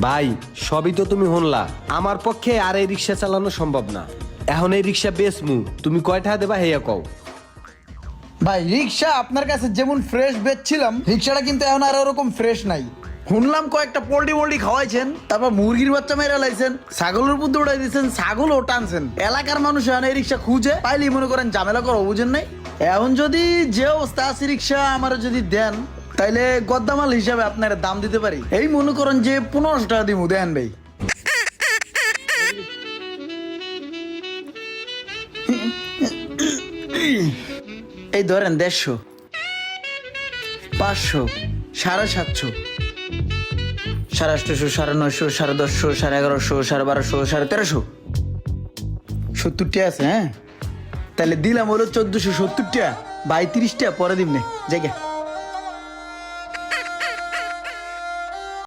ভাই সবই তো তুমি শুনলা, আমার পক্ষে আর এই রিক্সা চালানো সম্ভব না। এখন এই রিক্সা বেচমু, তুমি কয় টাকা দেবা হেয়া কও। ভাই রিক্সা আপনার কাছে যেমন ফ্রেশ বেচছিলাম, রিক্সাটা কিন্তু এখন আর ওরকম ফ্রেশ নাই। শুনলাম কয়েকটা পোল্ট্রি খাওয়াইছেন, তারপর মুরগির বাচ্চা মেরে লাইছেন, ছাগলের পুত্র উড়াই দিয়েছেন, ছাগলও টানছেন। এলাকার মানুষ এখন এই রিক্সা খুঁজে পাইলেই মনে করেন ঝামেলা করো, বুঝেন নাই? এখন যদি যে অবস্থা আছে রিক্সা আমার যদি দেন, তাইলে গদ্দামাল হিসাবে আপনার দাম দিতে পারি। এই মনে করেন যে 1500 টাকা দিব, দেন ভাই। এই ধরেন 150, 500, 750, 850, 950, 1050, 1150, 1250, 1350, 70 টাকা আছে। হ্যাঁ তাহলে দিলাম হলো 1470 টাকা, 32 টাকা পরে দিমনে জায়গা।